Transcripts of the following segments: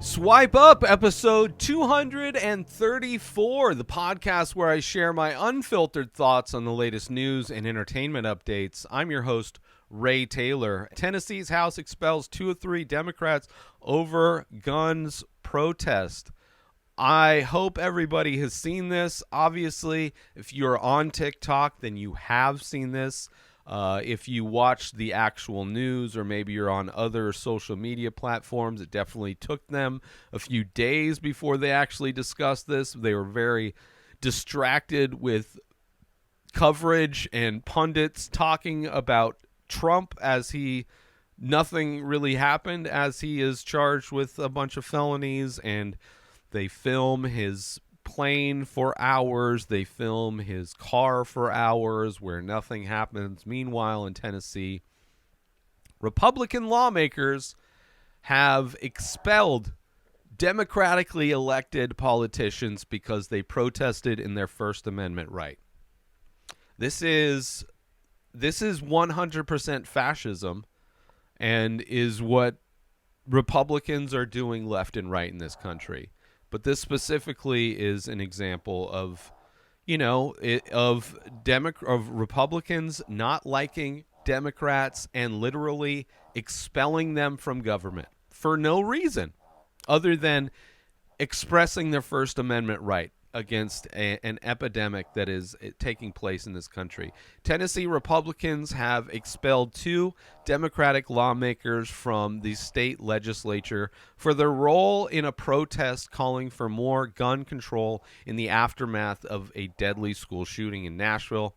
Swipe Up, episode 234, the podcast where I share my unfiltered thoughts on the latest news and entertainment updates. I'm your host, Ray Taylor. Tennessee's House expels 2 of 3 Democrats over guns protest. I hope everybody has seen this. Obviously, if you're on TikTok, then you have seen this. If you watch the actual news, or maybe you're on other social media platforms, it definitely took them a few days before they actually discussed this. They were very distracted with coverage and pundits talking about Trump as nothing really happened, as he is charged with a bunch of felonies, and they film his plane for hours. They film his car for hours where nothing happens. Meanwhile, in Tennessee, Republican lawmakers have expelled democratically elected politicians because they protested in their First Amendment right. This is 100% fascism, and is what Republicans are doing left and right in this country. But this specifically is an example of, of Republicans not liking Democrats and literally expelling them from government for no reason other than expressing their First Amendment right against an epidemic that is taking place in this country. Tennessee Republicans have expelled 2 Democratic lawmakers from the state legislature for their role in a protest calling for more gun control in the aftermath of a deadly school shooting in Nashville.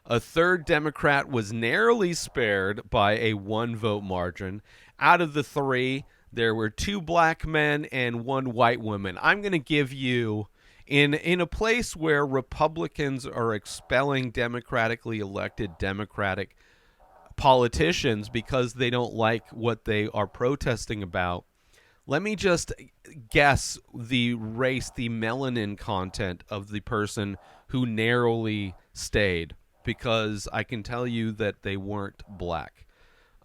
A third Democrat was narrowly spared by a 1-vote margin. Out of the 3, there were 2 black men and 1 white woman. I'm going to give you, in a place where Republicans are expelling democratically elected Democratic politicians because they don't like what they are protesting about, let me just guess the race, the melanin content of the person who narrowly stayed, because I can tell you that they weren't black.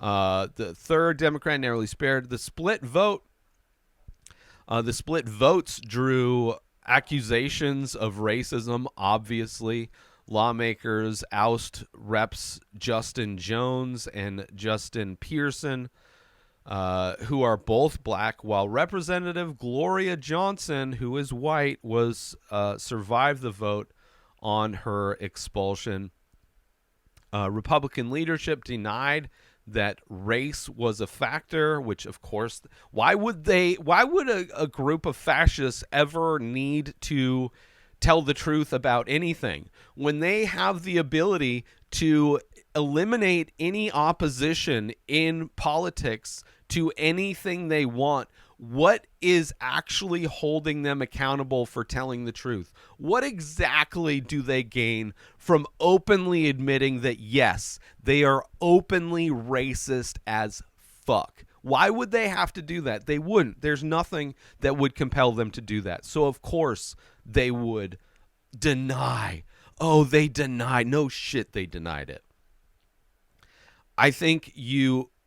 The third Democrat narrowly spared. The split votes drew accusations of racism. Obviously, lawmakers oust Reps Justin Jones and Justin Pearson, who are both black, while Representative Gloria Johnson, who is white, survived the vote on her expulsion. Republican leadership denied that race was a factor, which, of course, why would a group of fascists ever need to tell the truth about anything when they have the ability to eliminate any opposition in politics to anything they want? What is actually holding them accountable for telling the truth? What exactly do they gain from openly admitting that, yes, they are openly racist as fuck? Why would they have to do that? They wouldn't. There's nothing that would compel them to do that. So, of course, they would deny. Oh, they denied. No shit, they denied it. I think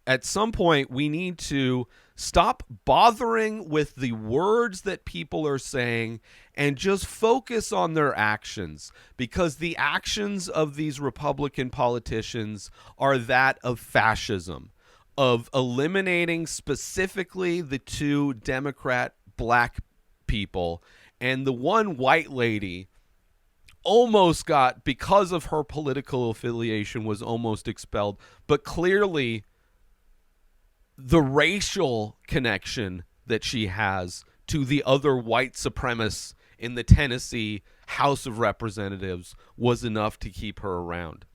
at some point, we need to stop bothering with the words that people are saying and just focus on their actions, because the actions of these Republican politicians are that of fascism, of eliminating specifically the 2 Democrat black people, and the 1 white lady almost got, because of her political affiliation, was almost expelled, but clearly the racial connection that she has to the other white supremacists in the Tennessee House of Representatives was enough to keep her around.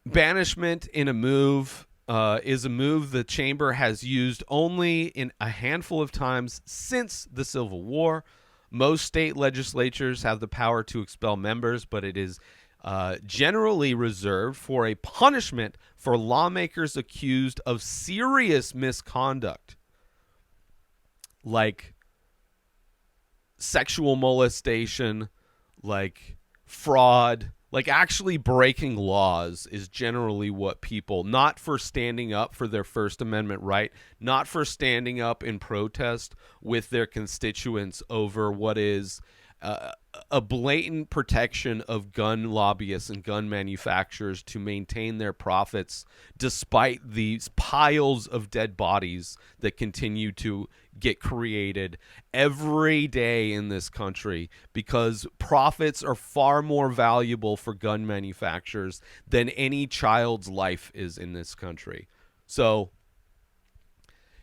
Banishment in a move is a move the chamber has used only in a handful of times since the Civil War. Most state legislatures have the power to expel members, but it is generally reserved for a punishment for lawmakers accused of serious misconduct, like sexual molestation, like fraud, Like, actually breaking laws is generally what people, not for standing up for their First Amendment right, not for standing up in protest with their constituents over what is a blatant protection of gun lobbyists and gun manufacturers to maintain their profits despite these piles of dead bodies that continue to get created every day in this country, because profits are far more valuable for gun manufacturers than any child's life is in this country. So,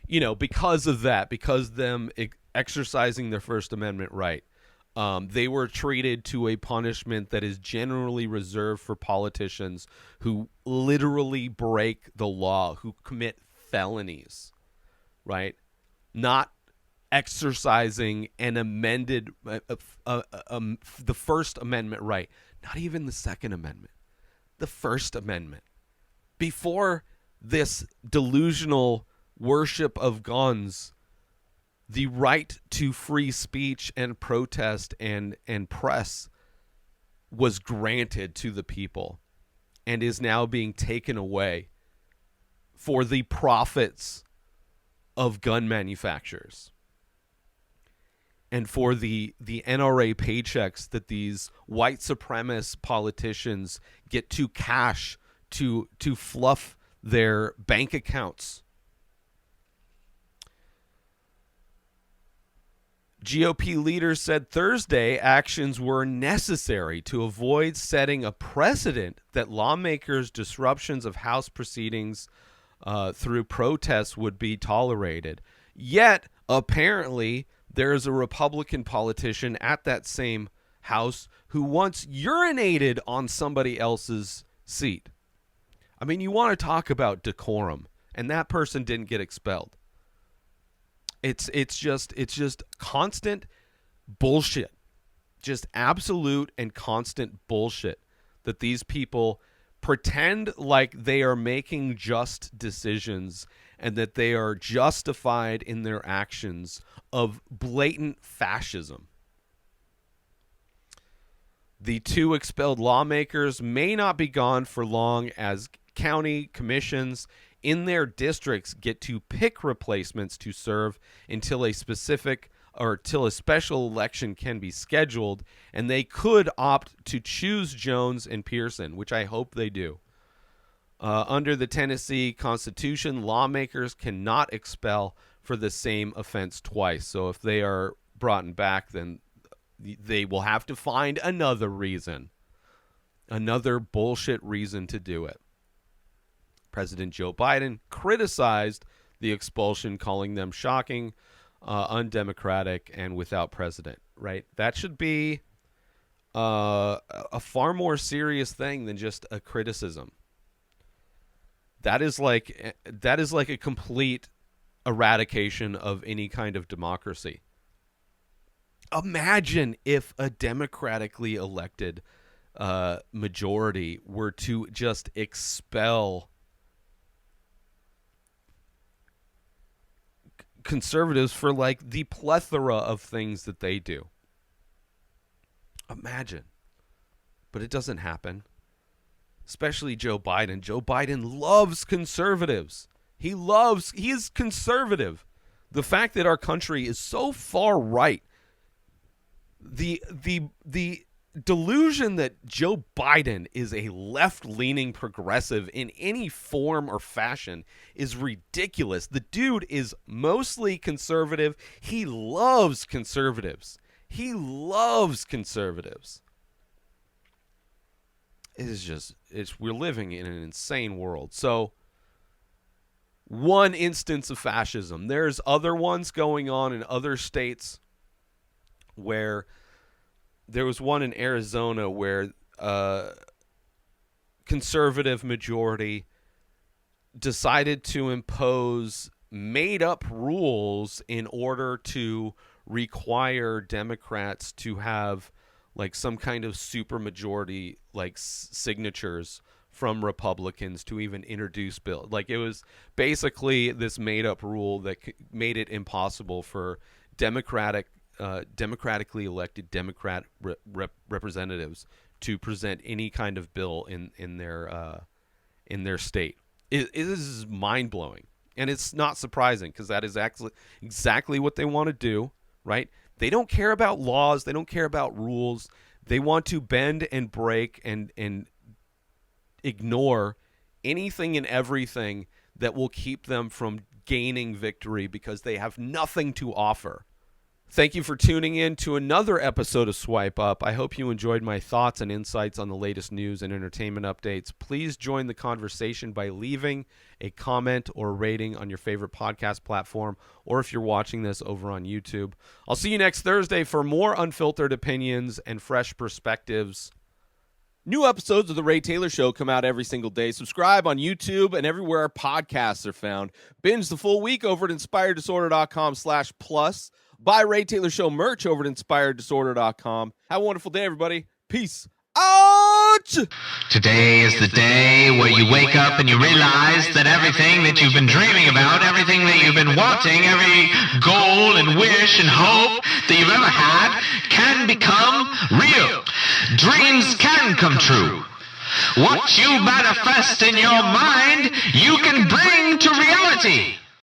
because of that, because them exercising their First Amendment right, they were treated to a punishment that is generally reserved for politicians who literally break the law, who commit felonies, right? Not exercising an amended, the First Amendment right, not even the Second Amendment, the First Amendment. Before this delusional worship of guns, the right to free speech and protest and press was granted to the people and is now being taken away for the profits of gun manufacturers and for the NRA paychecks that these white supremacist politicians get to cash to fluff their bank accounts. GOP leaders said Thursday actions were necessary to avoid setting a precedent that lawmakers' disruptions of House proceedings through protests would be tolerated. Yet, apparently, there is a Republican politician at that same House who once urinated on somebody else's seat. I mean, you want to talk about decorum, and that person didn't get expelled. It's just constant bullshit, just absolute and constant bullshit that these people pretend like they are making just decisions and that they are justified in their actions of blatant fascism. The two expelled lawmakers may not be gone for long as county commissions in their districts get to pick replacements to serve until a special election can be scheduled, and they could opt to choose Jones and Pearson, which I hope they do. Under the Tennessee Constitution, lawmakers cannot expel for the same offense twice. So if they are brought back, then they will have to find another reason, another bullshit reason to do it. President Joe Biden criticized the expulsion, calling them shocking, undemocratic, and without precedent. Right? That should be a far more serious thing than just a criticism. That is like a complete eradication of any kind of democracy. Imagine if a democratically elected majority were to just expel conservatives for like the plethora of things that they do. Imagine. But it doesn't happen. Especially Joe Biden. Joe Biden loves conservatives. He is conservative. The fact that our country is so far right, the delusion that Joe Biden is a left-leaning progressive in any form or fashion is ridiculous. The dude is mostly conservative. He loves conservatives. We're living in an insane world. So, one instance of fascism. There's other ones going on in other states where there was one in Arizona where conservative majority decided to impose made-up rules in order to require Democrats to have like some kind of supermajority, like signatures from Republicans to even introduce bills. Like, it was basically this made-up rule that made it impossible for democratically elected Democrat representatives to present any kind of bill in their state. It is mind-blowing. And it's not surprising, because that is exactly what they want to do, right? They don't care about laws. They don't care about rules. They want to bend and break and ignore anything and everything that will keep them from gaining victory, because they have nothing to offer. Thank you for tuning in to another episode of Swipe Up. I hope you enjoyed my thoughts and insights on the latest news and entertainment updates. Please join the conversation by leaving a comment or rating on your favorite podcast platform, or if you're watching this over on YouTube. I'll see you next Thursday for more unfiltered opinions and fresh perspectives. New episodes of The Ray Taylor Show come out every single day. Subscribe on YouTube and everywhere our podcasts are found. Binge the full week over at inspireddisorder.com/plus. Buy Ray Taylor Show merch over at inspireddisorder.com. Have a wonderful day, everybody. Peace out! Today is the day where you wake up and you realize that everything that you've been dreaming about, everything that you've been wanting, every goal and wish and hope that you've ever had can become real. Dreams can come true. What you manifest in your mind, you can bring to reality.